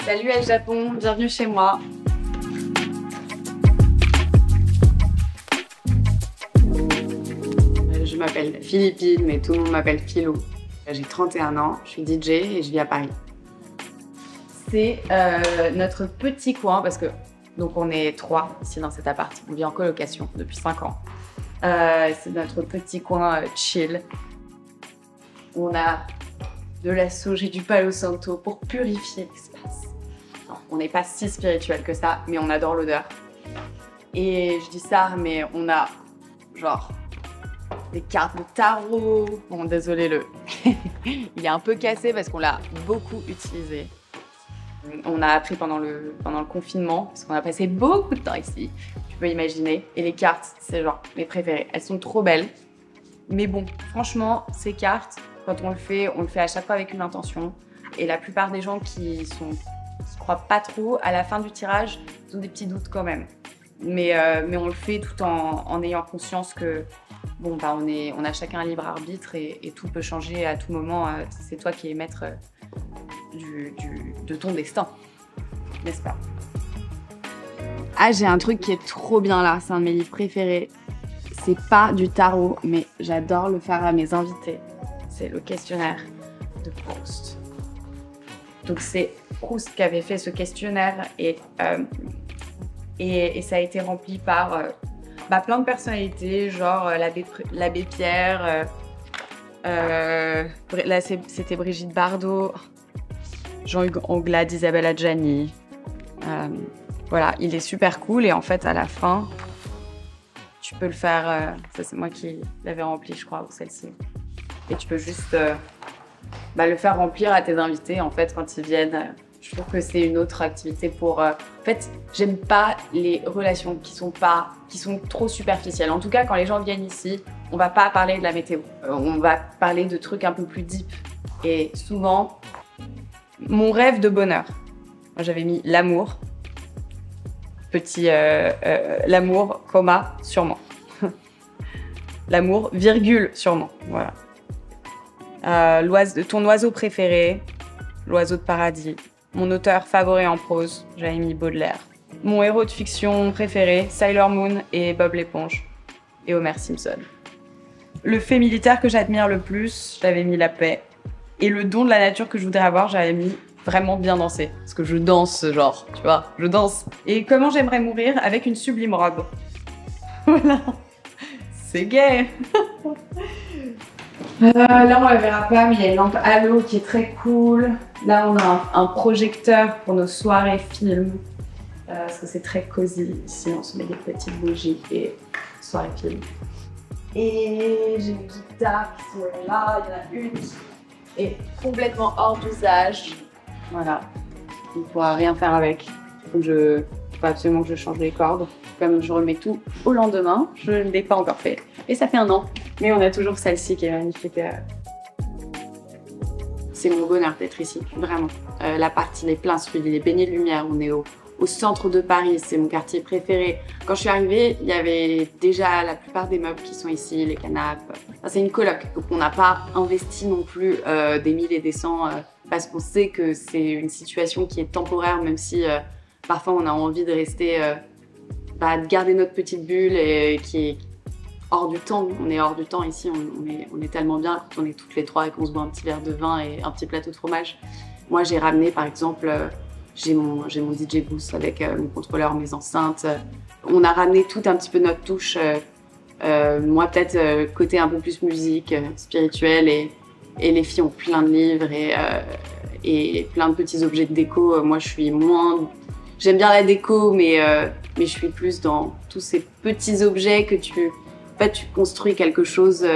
Salut El Japon, bienvenue chez moi. Je m'appelle Philippine, mais tout le monde m'appelle Philo. J'ai 31 ans, je suis DJ et je vis à Paris. C'est notre petit coin parce que donc on est 3 ici dans cet appart. On vit en colocation depuis 5 ans. C'est notre petit coin chill. On a de la sauge et du palo santo pour purifier l'espace. On n'est pas si spirituel que ça, mais on adore l'odeur. Et je dis ça, mais on a genre des cartes de tarot. Bon, désolé, il est un peu cassé parce qu'on l'a beaucoup utilisé. On a appris pendant le confinement, parce qu'on a passé beaucoup de temps ici, tu peux imaginer. Et les cartes, c'est genre mes préférées. Elles sont trop belles. Mais bon, franchement, ces cartes, quand on le fait à chaque fois avec une intention. Et la plupart des gens qui croient pas trop, à la fin du tirage, ils ont des petits doutes quand même. Mais on le fait tout en ayant conscience que bon, bah, on a chacun un libre arbitre et tout peut changer à tout moment. C'est toi qui es maître de ton destin, n'est-ce pas? Ah, j'ai un truc qui est trop bien là, c'est un de mes livres préférés. C'est pas du tarot, mais j'adore le faire à mes invités. C'est le questionnaire de Proust. Donc c'est Proust qui avait fait ce questionnaire et ça a été rempli par plein de personnalités, genre l'abbé Pierre, là c'était Brigitte Bardot, Jean-Hugues Anglade, Isabelle Adjani. Voilà, il est super cool et en fait à la fin, tu peux le faire, ça c'est moi qui l'avais rempli je crois, ou celle-ci. Et tu peux juste le faire remplir à tes invités en fait quand ils viennent. Je trouve que c'est une autre activité pour... En fait, j'aime pas les relations qui sont trop superficielles. En tout cas, quand les gens viennent ici, on va pas parler de la météo. On va parler de trucs un peu plus deep. Et souvent, mon rêve de bonheur. Moi, j'avais mis l'amour. L'amour, comma, sûrement. L'amour, virgule, sûrement. Voilà. Ton oiseau préféré, l'oiseau de paradis. Mon auteur favori en prose, j'avais mis Baudelaire. Mon héros de fiction préféré, Sailor Moon et Bob l'éponge. Et Homer Simpson. Le fait militaire que j'admire le plus, j'avais mis la paix. Et le don de la nature que je voudrais avoir, j'avais mis vraiment bien danser. Parce que je danse, genre, tu vois, je danse. Et comment j'aimerais mourir avec une sublime robe. Voilà. C'est gay. Là, on la verra pas, mais il y a une lampe halo qui est très cool. Là, on a un projecteur pour nos soirées films. Parce que c'est très cosy ici, on se met des petites bougies et soirée film. Et j'ai une guitare qui sont là, il y en a une qui est complètement hors d'usage. Voilà, on ne pourra rien faire avec. Il faut absolument que je change les cordes. Comme je remets tout au lendemain, je ne l'ai pas encore fait. Et ça fait 1 an. Mais on a toujours celle-ci qui est magnifique. C'est mon bonheur d'être ici, vraiment. L'appart, il est plein sud, il est baigné de lumière. On est au centre de Paris, c'est mon quartier préféré. Quand je suis arrivée, il y avait déjà la plupart des meubles qui sont ici, les canapes. Enfin, c'est une coloc, donc on n'a pas investi non plus des 1000 et des 100 parce qu'on sait que c'est une situation qui est temporaire, même si parfois on a envie de rester, de garder notre petite bulle et qui est hors du temps. On est hors du temps ici, on est tellement bien quand on est toutes les 3 et qu'on se boit un petit verre de vin et un petit plateau de fromage. Moi j'ai ramené par exemple, j'ai mon DJ booth avec mon contrôleur, mes enceintes. On a ramené tout un petit peu notre touche. Moi peut-être côté un peu plus musique, spirituelle et les filles ont plein de livres et plein de petits objets de déco. Moi je suis moins... J'aime bien la déco mais je suis plus dans tous ces petits objets que tu construis quelque chose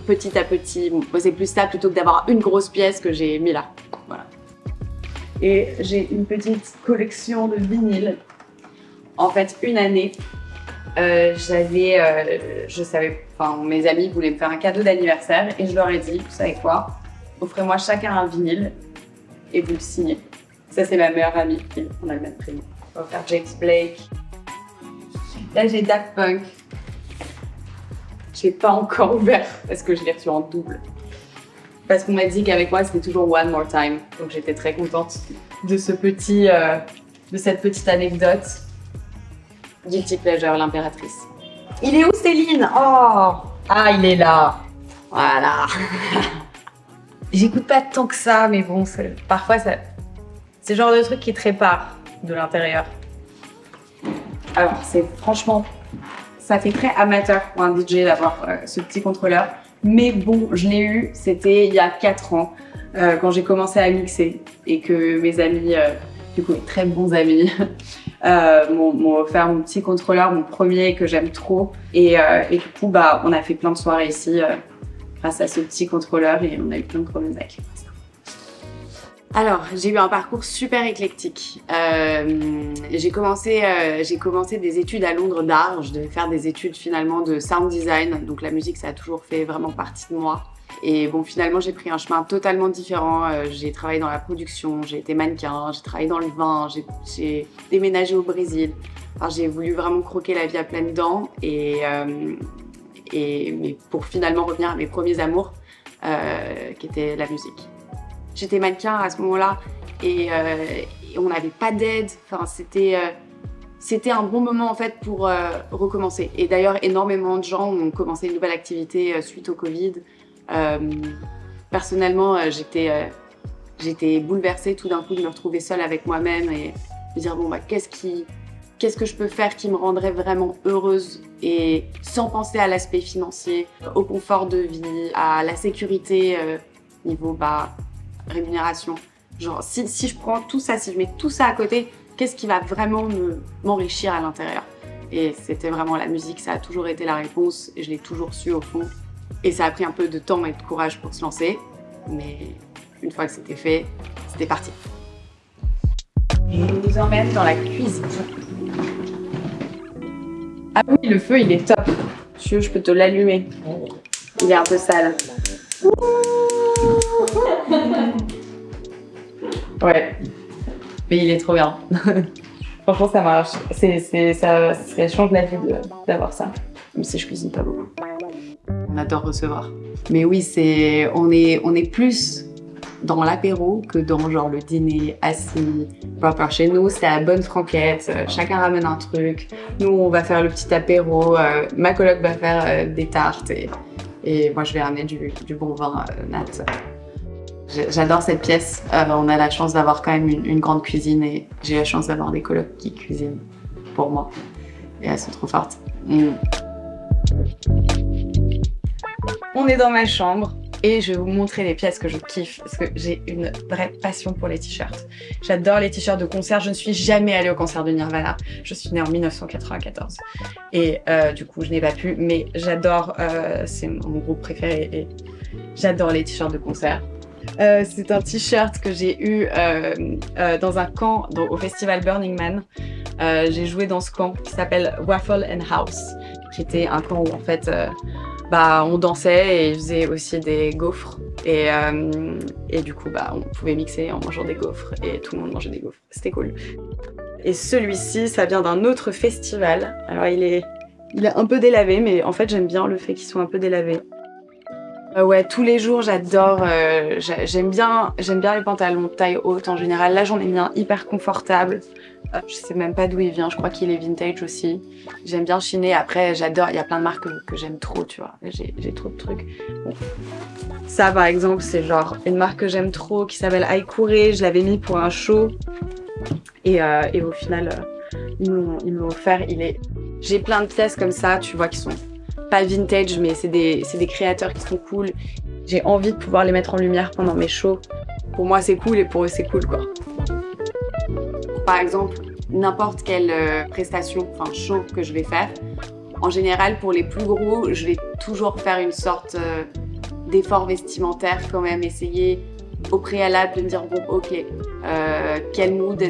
petit à petit. Bon, c'est plus ça plutôt que d'avoir une grosse pièce que j'ai mis là. Voilà. Et j'ai une petite collection de vinyles. En fait, une année, mes amis voulaient me faire un cadeau d'anniversaire et je leur ai dit, vous savez quoi, offrez-moi chacun un vinyle et vous le signez. Ça, c'est ma meilleure amie, on a le même prénom. On va faire James Blake. Là, j'ai Daft Punk. Je l'ai pas encore ouvert parce que je l'ai reçu en double. Parce qu'on m'a dit qu'avec moi, c'était toujours one more time. Donc j'étais très contente de de cette petite anecdote. Guilty pleasure, l'impératrice. Il est où Céline? Oh! Ah, il est là. Voilà. J'écoute pas tant que ça, mais bon, parfois, c'est le genre de truc qui te répare de l'intérieur. Alors, c'est franchement, ça fait très amateur pour un DJ d'avoir ce petit contrôleur. Mais bon, je l'ai eu, c'était il y a 4 ans, quand j'ai commencé à mixer et que mes amis, du coup, mes très bons amis, m'ont offert mon petit contrôleur, mon premier que j'aime trop. Et du coup, bah, on a fait plein de soirées ici grâce à ce petit contrôleur et on a eu plein de problèmes avec. Alors, j'ai eu un parcours super éclectique. J'ai commencé des études à Londres d'art. Je devais faire des études finalement de sound design. Donc la musique, ça a toujours fait vraiment partie de moi. Et bon, finalement, j'ai pris un chemin totalement différent. J'ai travaillé dans la production, j'ai été mannequin, j'ai travaillé dans le vin, j'ai déménagé au Brésil. Enfin, j'ai voulu vraiment croquer la vie à pleines dents. Mais pour finalement revenir à mes premiers amours, qui était la musique. J'étais mannequin à ce moment-là et on n'avait pas d'aide. Enfin, c'était un bon moment en fait pour recommencer. Et d'ailleurs, énormément de gens ont commencé une nouvelle activité suite au Covid. Personnellement, j'étais bouleversée tout d'un coup de me retrouver seule avec moi-même et de dire bon bah qu'est-ce que je peux faire qui me rendrait vraiment heureuse et sans penser à l'aspect financier, au confort de vie, à la sécurité niveau rémunération. Genre, si je prends tout ça, si je mets tout ça à côté, qu'est-ce qui va vraiment m'enrichir à l'intérieur? Et c'était vraiment la musique, ça a toujours été la réponse, et je l'ai toujours su au fond. Et ça a pris un peu de temps et de courage pour se lancer, mais une fois que c'était fait, c'était parti. Et on nous emmène dans la cuisine. Ah oui, le feu, il est top. Je peux te l'allumer. Il est un peu sale. Ouais, mais il est trop bien. Franchement, ça marche. Ça change la vie d'avoir ça. Même si je cuisine pas beaucoup. On adore recevoir. Mais oui, on est plus dans l'apéro que dans genre le dîner assis. Proper. Chez nous, c'est à bonne franquette. Chacun ramène un truc. Nous, on va faire le petit apéro. Ma coloc va faire des tartes et moi, je vais ramener du bon vin nat. J'adore cette pièce. On a la chance d'avoir quand même une grande cuisine et j'ai la chance d'avoir des colocs qui cuisinent pour moi. Et elles sont trop fortes. On est dans ma chambre et je vais vous montrer les pièces que je kiffe parce que j'ai une vraie passion pour les t-shirts. J'adore les t-shirts de concert. Je ne suis jamais allée au concert de Nirvana. Je suis née en 1994 et du coup je n'ai pas pu, mais j'adore, c'est mon groupe préféré et j'adore les t-shirts de concert. C'est un t-shirt que j'ai eu dans un camp au festival Burning Man. J'ai joué dans ce camp qui s'appelle Waffle and House, qui était un camp où en fait on dansait et faisait aussi des gaufres et du coup on pouvait mixer en mangeant des gaufres et tout le monde mangeait des gaufres. C'était cool. Et celui-ci, ça vient d'un autre festival. Alors il est un peu délavé, mais en fait j'aime bien le fait qu'il soit un peu délavé. Ouais, tous les jours, j'adore. J'aime bien les pantalons de taille haute en général. Là, j'en ai mis un hyper confortable. Je sais même pas d'où il vient. Je crois qu'il est vintage aussi. J'aime bien chiner. Après, j'adore. Il y a plein de marques que j'aime trop, tu vois. J'ai trop de trucs. Bon. Ça, par exemple, c'est genre une marque que j'aime trop qui s'appelle Aikure. Je l'avais mis pour un show et au final, ils m'ont offert. J'ai plein de pièces comme ça, tu vois, qui sont pas vintage, mais c'est des créateurs qui sont cool. J'ai envie de pouvoir les mettre en lumière pendant mes shows. Pour moi, c'est cool et pour eux, c'est cool, quoi. Par exemple, n'importe quelle prestation, enfin show que je vais faire, en général, pour les plus gros, je vais toujours faire une sorte d'effort vestimentaire quand même, essayer au préalable de me dire bon, ok, dans quel mood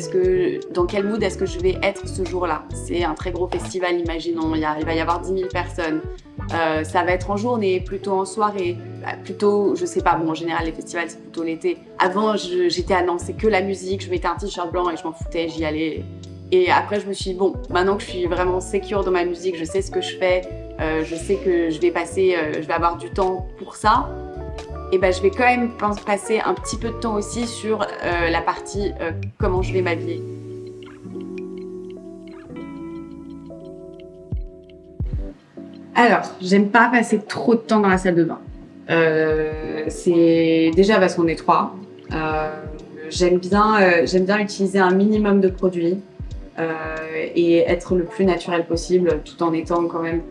est-ce que je vais être ce jour-là? C'est un très gros festival, imaginons, il va y avoir 10 000 personnes. Ça va être en journée, plutôt en soirée, plutôt, je sais pas, bon en général les festivals c'est plutôt l'été. Avant j'étais à Nantes, c'est que la musique, je mettais un t-shirt blanc et je m'en foutais, j'y allais. Et après je me suis dit bon, maintenant que je suis vraiment sécure dans ma musique, je sais ce que je fais, je sais que je vais avoir du temps pour ça. et ben, je vais quand même passer un petit peu de temps aussi sur la partie comment je vais m'habiller. Alors, j'aime pas passer trop de temps dans la salle de bain. C'est déjà parce qu'on est trois. J'aime bien utiliser un minimum de produits et être le plus naturel possible tout en étant quand même,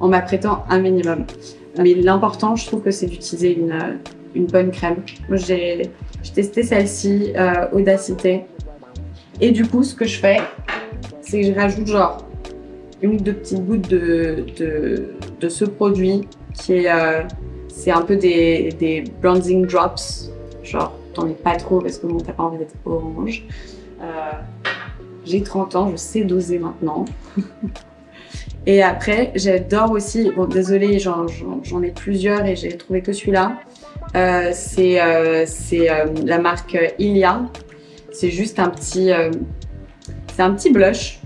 en m'apprêtant un minimum. Mais l'important, je trouve que c'est d'utiliser une bonne crème. Moi, j'ai testé celle-ci, Audacité. Et du coup, ce que je fais, c'est que je rajoute genre une ou deux petites gouttes de ce produit qui est, c'est un peu des bronzing drops. Genre, t'en mets pas trop parce que bon, t'as pas envie d'être orange. J'ai 30 ans, je sais doser maintenant. Et après, j'adore aussi, bon désolée, j'en ai plusieurs et j'ai trouvé que celui-là. C'est la marque Ilia. C'est juste c'est un petit blush.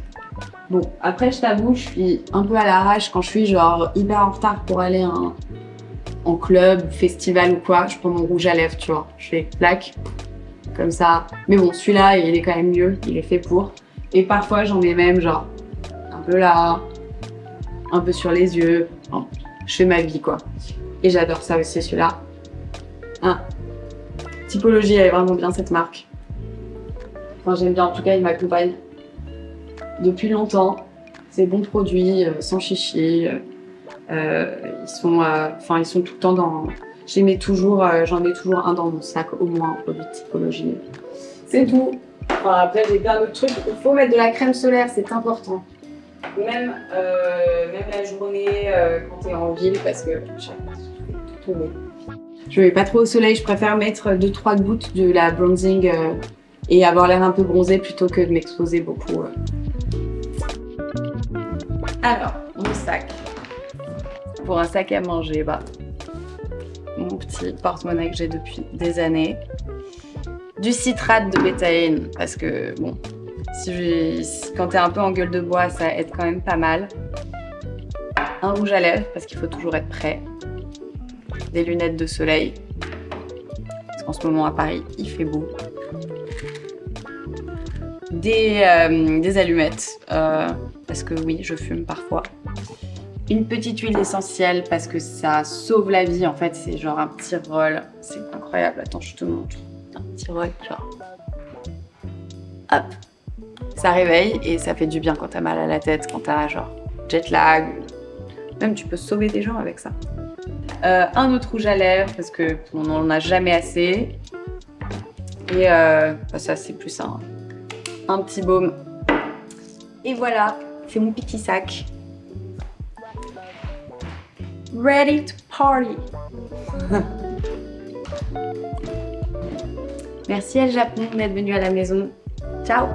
Bon, après je t'avoue, je suis un peu à l'arrache quand je suis genre hyper en retard pour aller en club, festival ou quoi. Je prends mon rouge à lèvres, tu vois. Je fais plaque, comme ça. Mais bon, celui-là, il est quand même mieux, il est fait pour. Et parfois, j'en mets même genre un peu là, un peu sur les yeux. Bon, je fais ma vie, quoi. Et j'adore ça aussi, celui-là. Typologie, elle est vraiment bien, cette marque. Enfin, j'aime bien, en tout cas, il m'accompagne depuis longtemps. C'est bons produits, sans chichi. Ils sont tout le temps dans... j'en ai toujours un dans mon sac, au moins, produit de typologie. C'est tout. Enfin, après, j'ai plein d'autres trucs. Il faut mettre de la crème solaire, c'est important. Même la journée, quand t'es en ville, parce que j'ai tout tombé. Je vais pas trop au soleil, je préfère mettre 2-3 gouttes de la bronzing et avoir l'air un peu bronzé plutôt que de m'exposer beaucoup. Alors, mon sac. Pour un sac à manger, mon petit porte-monnaie que j'ai depuis des années. Du citrate de bétaïne, parce que bon, quand t'es un peu en gueule de bois, ça aide quand même pas mal. Un rouge à lèvres, parce qu'il faut toujours être prêt. Des lunettes de soleil, parce qu'en ce moment à Paris, il fait beau. Des allumettes, parce que oui, je fume parfois. Une petite huile essentielle, parce que ça sauve la vie, en fait, c'est genre un petit roll. C'est incroyable, attends, je te montre. Un petit roll, genre... Hop. Ça réveille et ça fait du bien quand t'as mal à la tête, quand t'as genre jet lag. Même tu peux sauver des gens avec ça. Un autre rouge à lèvres, parce que on n'en a jamais assez. Et ça, c'est plus un petit baume. Et voilà, c'est mon petit sac. Ready to party. Merci à Japon d'être venu à la maison. Ciao.